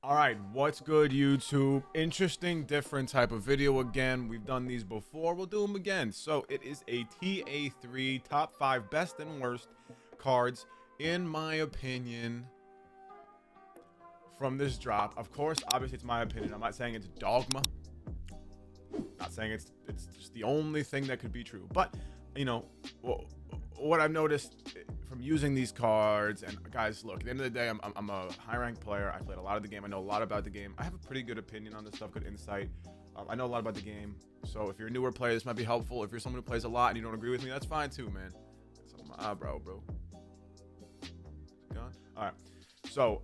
All right, what's good, YouTube? Interesting, different type of video again. We've done these before. We'll do them again. So it is a TA3 top 5 best and worst cards, in my opinion, from this drop. Of course, obviously, it's my opinion. I'm not saying it's dogma. Not saying it's just the only thing that could be true. But, you know, what I've noticed from using these cards, and guys, look, at the end of the day, I'm a high-ranked player. I played a lot of the game. I know a lot about the game. I have a pretty good opinion on this stuff, good insight. I know a lot about the game. So if you're a newer player, this might be helpful. If you're someone who plays a lot and you don't agree with me, that's fine too, man. So my eyebrow, bro. Gone? All right. So,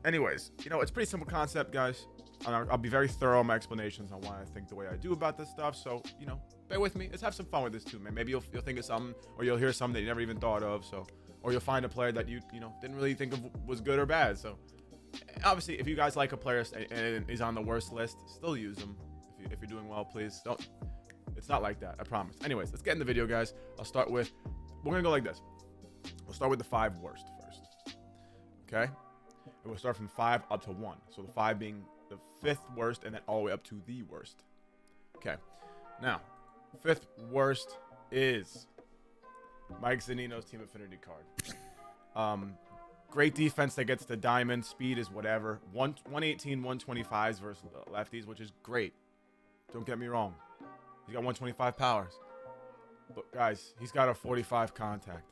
anyways, you know, it's a pretty simple concept, guys. I'll be very thorough in my explanations on why I think the way I do about this stuff. So, you know, bear with me. Let's have some fun with this too, man. Maybe you'll think of something, or you'll hear something that you never even thought of. So, or you'll find a player that you know didn't really think of was good or bad. So, obviously, if you guys like a player and is on the worst list, still use them. If you're doing well, please don't. It's not like that, I promise. Anyways, let's get in the video, guys. We're gonna go like this. We'll start with the 5 worst first. Okay, and we'll start from 5 up to 1. So the 5 being the 5th worst, and then all the way up to the worst. Okay, now 5th worst is Mike ZUNINO's Team Affinity card. Great defense that gets the diamond. Speed is whatever. 118, 125s versus lefties, which is great. Don't get me wrong. He's got 125 powers. But guys, he's got a 45 contact.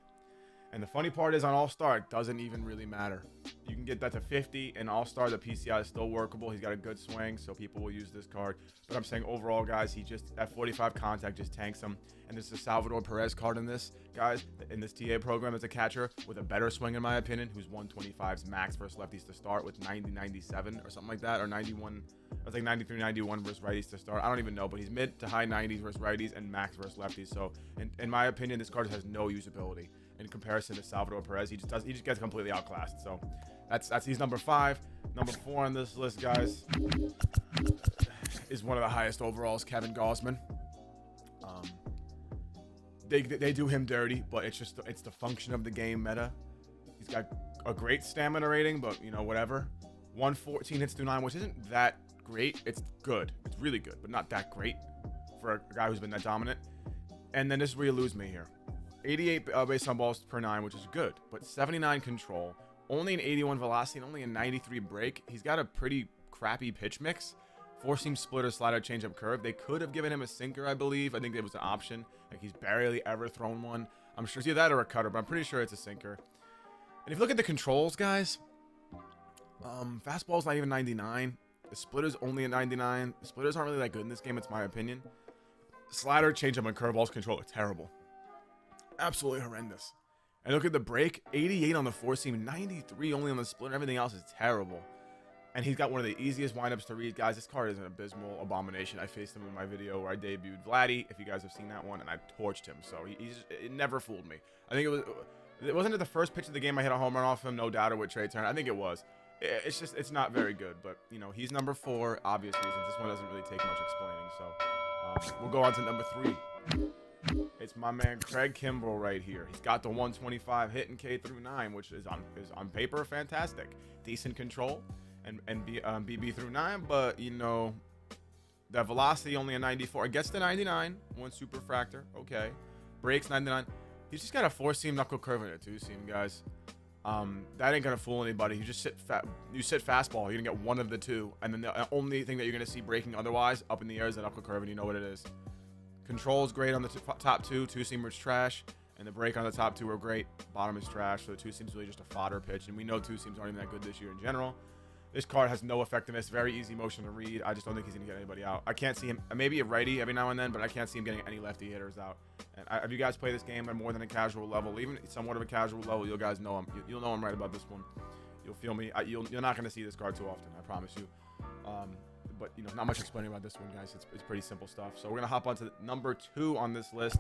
And the funny part is on All-Star, it doesn't even really matter. You can get that to 50, and All-Star, the PCI is still workable. He's got a good swing, so people will use this card. But I'm saying overall, guys, that 45 contact just tanks him. And there's a Salvador PEREZ card in this, guys, in this TA program as a catcher with a better swing, in my opinion, who's 125's max versus lefties to start with 90-97 or something like that, or 91. I was like 93-91 versus righties to start. I don't even know, but he's mid to high 90s versus righties and max versus lefties. So, in my opinion, this card has no usability in comparison to Salvador PEREZ. He just gets completely outclassed. So he's number 5. Number 4 on this list, guys, is one of the highest overalls, GAUSMAN. They do him dirty, but it's the function of the game meta. He's got a great stamina rating, but you know, whatever. 114 hits through 9, which isn't that great. It's good. It's really good, but not that great for a guy who's been that dominant. And then this is where you lose me here. 88 base on balls per 9, which is good, but 79 control, only an 81 velocity, and only a 93 break. He's got a pretty crappy pitch mix. 4-seam splitter, slider, changeup, curve. They could have given him a sinker, I believe. I think it was an option. Like, he's barely ever thrown one. I'm sure it's either that or a cutter, but I'm pretty sure it's a sinker. And if you look at the controls, guys, fastball's not even 99. The splitter's only a 99. The splitters aren't really that good in this game, it's my opinion. Slider, changeup, and curveballs control are terrible. Absolutely horrendous. And look at the break, 88 on the 4-seam, 93 only on the splitter. Everything else is terrible. And he's got one of the easiest windups to read. Guys, this card is an abysmal abomination. I faced him in my video where I debuted Vladdy, if you guys have seen that one, and I torched him. So it never fooled me. I think wasn't it the first pitch of the game I hit a home run off him, no doubter with Trey Turner? I think it was. It's not very good. But, you know, he's number 4, obviously, since this one doesn't really take much explaining. So we'll go on to number 3. It's my man KIMBREL right here. He's got the 125 hit in K through 9, which is on paper fantastic. Decent control and BB through 9, but you know, that velocity only a 94. It gets to 99, 1 superfractor. Okay, breaks 99. He's just got a 4-seam knuckle curve and a 2-seam, guys. That ain't gonna fool anybody. You just sit fastball. You're gonna get one of the 2, and then the only thing that you're gonna see breaking otherwise up in the air is a knuckle curve, and you know what it is. Control is great on the top 2. 2-seamer's trash, and the break on the top 2 are great. Bottom is trash, so the 2-seam's really just a fodder pitch, and we know 2-seams aren't even that good this year in general. This card has no effectiveness. Very easy motion to read. I just don't think he's gonna get anybody out. I can't see him. Maybe a righty every now and then, but I can't see him getting any lefty hitters out. And if you guys play this game at more than a casual level, even somewhat of a casual level, you guys know you'll know I'm right about this one. You'll feel me. You're not gonna see this card too often. I promise you. But you know, not much explaining about this one, guys. It's pretty simple stuff. So we're gonna hop on to number 2 on this list.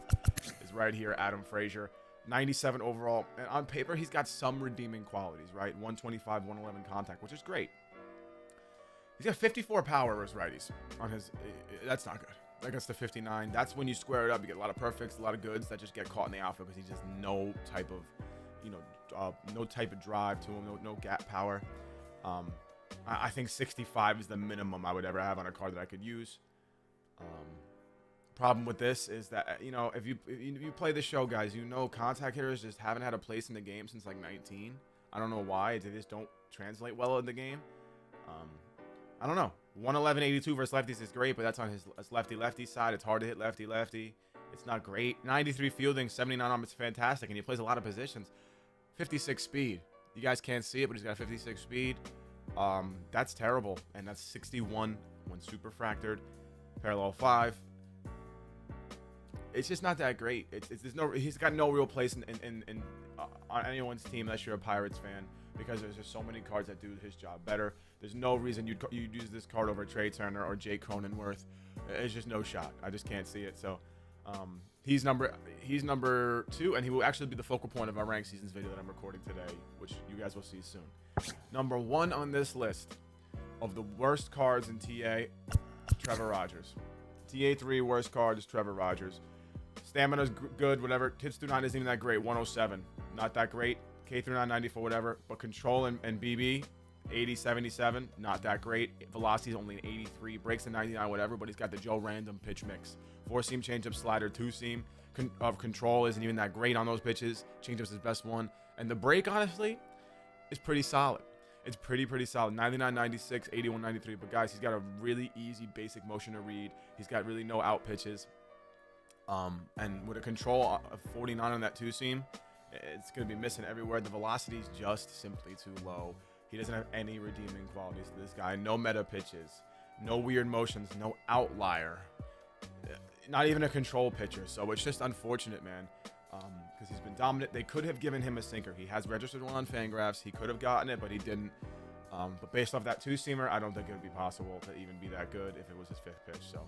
Is right here, Adam Frazier. 97 overall, and on paper he's got some redeeming qualities, right? 125, 111 contact, which is great. He's got 54 power versus righties on his. That's not good. That gets to 59. That's when you square it up. You get a lot of perfects, a lot of goods that just get caught in the alpha because he's just no type of, you know, no type of drive to him, no gap power. I think 65 is the minimum I would ever have on a card that I could use. Problem with this is that, you know, if you play the show, guys, you know contact hitters just haven't had a place in the game since like 19. I don't know why. They just don't translate well in the game. I don't know. 111.82 versus lefties is great, but that's on his lefty-lefty side. It's hard to hit lefty-lefty. It's not great. 93 fielding, 79 arm. It's fantastic, and he plays a lot of positions. 56 speed. You guys can't see it, but he's got 56 speed. That's terrible, and that's 61 when super fractured. Parallel 5. It's just not that great. He's got no real place on anyone's team unless you're a Pirates fan, because there's just so many cards that do his job better. There's no reason you'd use this card over Trey Turner or Jay Cronenworth. It's just no shot. I just can't see it. So he's number 2, and he will actually be the focal point of our ranked seasons video that I'm recording today, which you guys will see soon. Number 1 on this list of the worst cards in TA, Trevor Rogers. TA3 worst card is Trevor Rogers. Stamina's good, whatever. Hits through 9 isn't even that great. 107, not that great. K through 9, 94, whatever. But control and BB, 80, 77, not that great. Velocity is only an 83. Breaks a 99, whatever. But he's got the Joe Random pitch mix. 4-seam changeup, slider, 2-seam of control isn't even that great on those pitches. Changeup's his best one. And the break, honestly, is pretty solid. It's pretty solid. 99, 96, 81, 93. But guys, he's got a really easy basic motion to read. He's got really no out pitches. And with a control of 49 on that 2-seam, it's going to be missing everywhere. The velocity is just simply too low. He doesn't have any redeeming qualities to this guy. No meta pitches, no weird motions, no outlier, not even a control pitcher. So it's just unfortunate, man, because he's been dominant. They could have given him a sinker. He has registered one on Fangraphs. He could have gotten it, but he didn't. But based off that 2-seamer, I don't think it would be possible to even be that good if it was his 5th pitch. So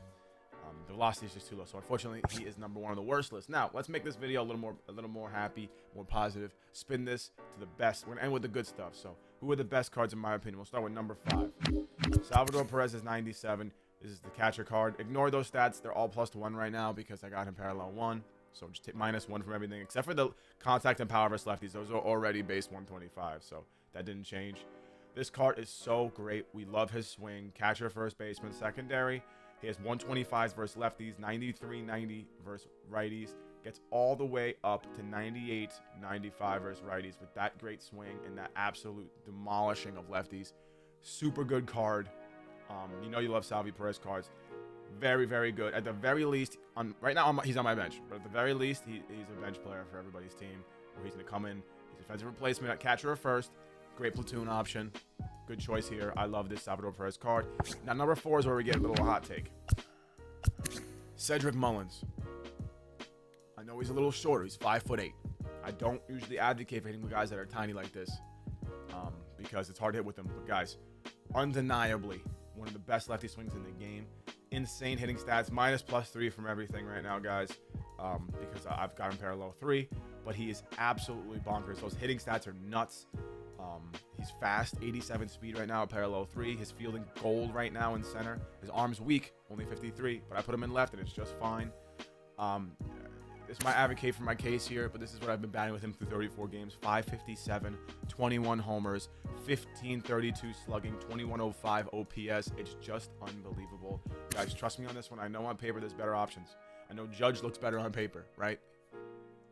the velocity is just too low. So unfortunately, he is number 1 on the worst list. Now let's make this video a little more happy, more positive. Spin this to the best. We're gonna end with the good stuff. So who are the best cards in my opinion? We'll start with number 5. Salvador Perez is 97. This is the catcher card. Ignore those stats. They're all +1 right now because I got him parallel 1. So just take -1 from everything except for the contact and power versus lefties. Those are already base 125. So that didn't change. This card is so great. We love his swing. Catcher, first baseman, secondary. He has 125s versus lefties, 93, 90 versus righties. Gets all the way up to 98, 95 versus righties with that great swing and that absolute demolishing of lefties. Super good card. You know you love Salvi Perez cards. Very good. At the very least, right now he's on my bench, but at the very least, he's a bench player for everybody's team. Where he's going to come in, he's a defensive replacement at catcher or first. Great platoon option. Good choice here. I love this Salvador Perez card. Now, number 4 is where we get a little hot take. Cedric Mullins. I know he's a little shorter. He's 5'8". I don't usually advocate for hitting with guys that are tiny like this because it's hard to hit with them. But guys, undeniably one of the best lefty swings in the game. Insane hitting stats. -+3 from everything right now, guys, because I've got him parallel 3. But he is absolutely bonkers. Those hitting stats are nuts. He's fast, 87 speed right now at parallel 3. His fielding gold right now in center. His arm's weak, only 53, but I put him in left and it's just fine. This might advocate for my case here, but this is what I've been batting with him through 34 games. 557, 21 homers, 1532 slugging, 2105 OPS. It's just unbelievable. Guys, trust me on this one. I know on paper there's better options. I know Judge looks better on paper, right?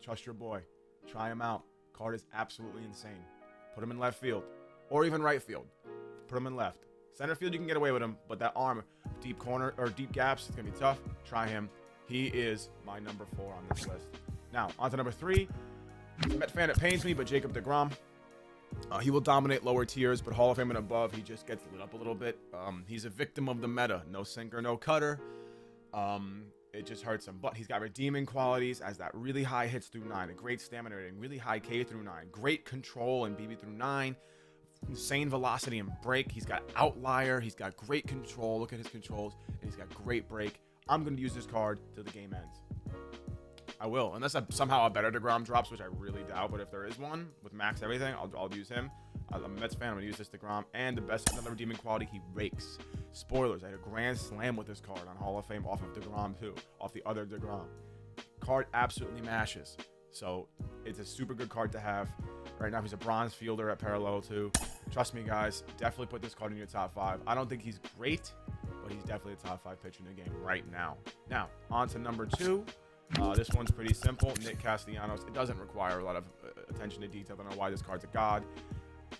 Trust your boy. Try him out. Card is absolutely insane. Put him in left field or even right field. Put him in left. Center field, you can get away with him, but that arm, deep corner or deep gaps, it's going to be tough. Try him. He is my number 4 on this list. Now, on to number 3. Met fan, it pains me, but Jacob DeGrom. He will dominate lower tiers, but Hall of Fame and above, he just gets lit up a little bit. He's a victim of the meta. No sinker, no cutter. It just hurts him. But he's got redeeming qualities as that really high hits through 9, a great stamina rating, really high K through 9, great control and BB through 9, insane velocity and break. He's got outlier. He's got great control. Look at his controls. And he's got great break. I'm going to use this card till the game ends. I will. Unless somehow a better DeGrom drops, which I really doubt. But if there is one with max everything, I'll use him. I'm a Mets fan. I'm going to use this DeGrom. And the best, another redeeming quality, he rakes. Spoilers, I had a grand slam with this card on Hall of Fame off of DeGrom too. Off the other DeGrom. Card absolutely mashes. So it's a super good card to have. Right now he's a bronze fielder at parallel 2. Trust me, guys. Definitely put this card in your top 5. I don't think he's great, but he's definitely a top 5 pitcher in the game right now. Now, on to number 2. This one's pretty simple. Nick Castellanos. It doesn't require a lot of attention to detail. I don't know why this card's a god.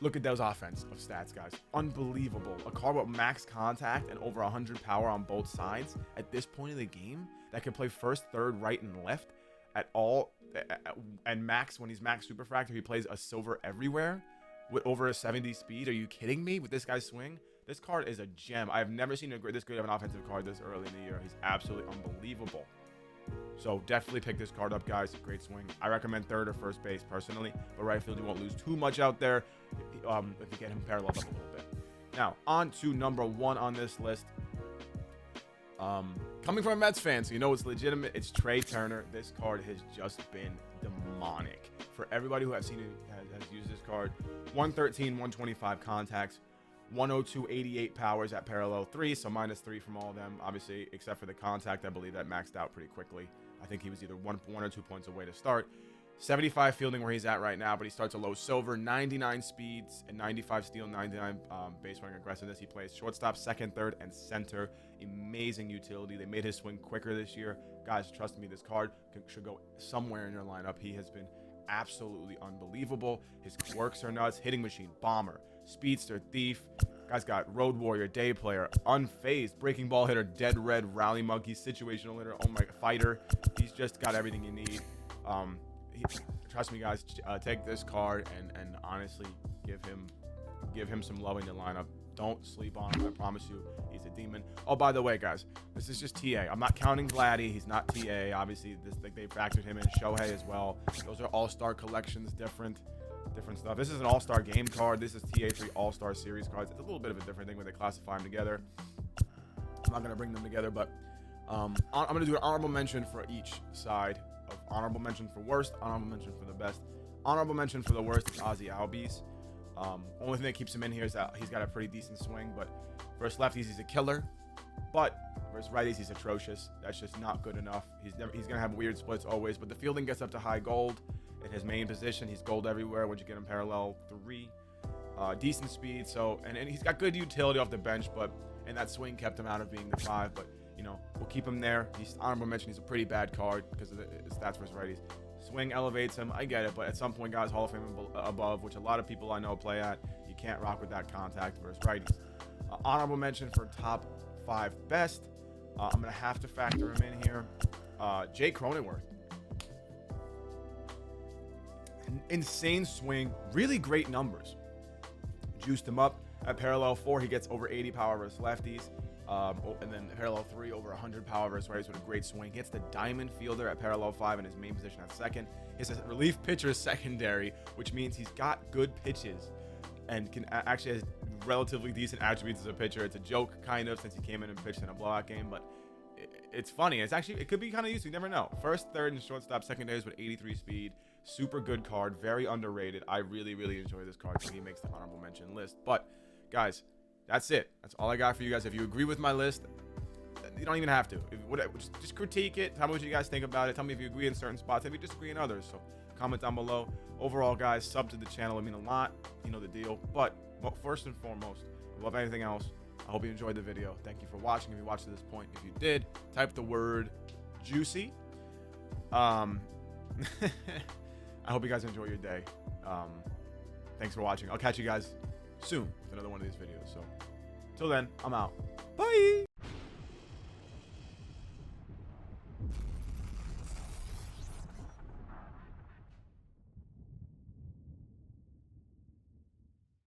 Look at those offensive stats, guys. Unbelievable. A card with max contact and over 100 power on both sides at this point in the game that can play first, third, right, and left at all. And max, when he's max superfractor, he plays a silver everywhere with over a 70 speed. Are you kidding me? With this guy's swing, this card is a gem. I've never seen this good of an offensive card this early in the year. He's absolutely unbelievable. So definitely pick this card up, guys. Great swing. I recommend third or first base personally, but right field you won't lose too much out there if you get him paralleled up a little bit. Now on to number 1 on this list. Coming from a Mets fan, so you know it's legitimate. It's Trey Turner. This card has just been demonic. For everybody who has seen it, has used this card. 113, 125 contacts, 102, 88 powers at parallel 3, so -3 from all of them, obviously, except for the contact. I believe that maxed out pretty quickly. I think he was either one or 2 points away to start. 75 fielding where he's at right now, but he starts a low silver, 99 speeds, and 95 steal, 99 base running aggressiveness. He plays shortstop, second, third, and center. Amazing utility. They made his swing quicker this year. Guys, trust me, this card should go somewhere in your lineup. He has been absolutely unbelievable. His quirks are nuts. Hitting machine, bomber, speedster, thief. Guy's got road warrior, day player, unfazed, breaking ball hitter, dead red, rally monkey, situational hitter, oh my, fighter. He's just got everything you need. Trust me, guys, take this card and honestly give him some love in your lineup. Don't sleep on him. I promise you, he's a demon. Oh, by the way, guys, this is just TA. I'm not counting Vladdy. He's not TA. Obviously, they factored him in. Shohei as well. Those are all-star collections, different stuff. This is an all-star game card. This is TA3 all-star series cards. It's a little bit of a different thing when they classify them together. I'm not gonna bring them together, but I'm gonna do an honorable mention for each side. Of honorable mention for worst, honorable mention for the best. Honorable mention for the worst is ALBIES. Only thing that keeps him in here is that he's got a pretty decent swing, but versus lefties he's a killer, but versus righties he's atrocious. That's just not good enough. He's gonna have weird splits always, but the fielding gets up to high gold. In his main position, he's gold everywhere. Once you get him parallel 3, decent speed. So and he's got good utility off the bench, and that swing kept him out of being the 5, but. You know, we'll keep him there. He's honorable mention. He's a pretty bad card because of the stats versus righties. Swing elevates him. I get it, but at some point, guys, Hall of Fame above, which a lot of people I know play at, you can't rock with that contact versus righties. Honorable mention for top 5 best. I'm gonna have to factor him in here. Jay Cronenworth. Insane swing. Really great numbers. Juiced him up at parallel 4. He gets over 80 power versus lefties. And then parallel 3 over 100 power versus righties with a great swing. Hits the diamond fielder at parallel 5 in his main position at second. He's a relief pitcher secondary, which means he's got good pitches and can actually has relatively decent attributes as a pitcher. It's a joke kind of since he came in and pitched in a blowout game, but it's funny. It could be kind of useful. You never know. First, third, and shortstop secondaries with 83 speed. Super good card. Very underrated. I really, really enjoy this card, so he makes the honorable mention list. But guys, that's it. That's all I got for you guys. If you agree with my list, you don't even have to. Just critique it. Tell me what you guys think about it. Tell me if you agree in certain spots. If you disagree in others. So comment down below. Overall, guys, sub to the channel. I mean a lot. You know the deal. But first and foremost, above anything else, I hope you enjoyed the video. Thank you for watching. If you watched to this point, if you did, type the word juicy. I hope you guys enjoy your day. Thanks for watching. I'll catch you guys soon with another one of these videos. So till then, I'm out. Bye.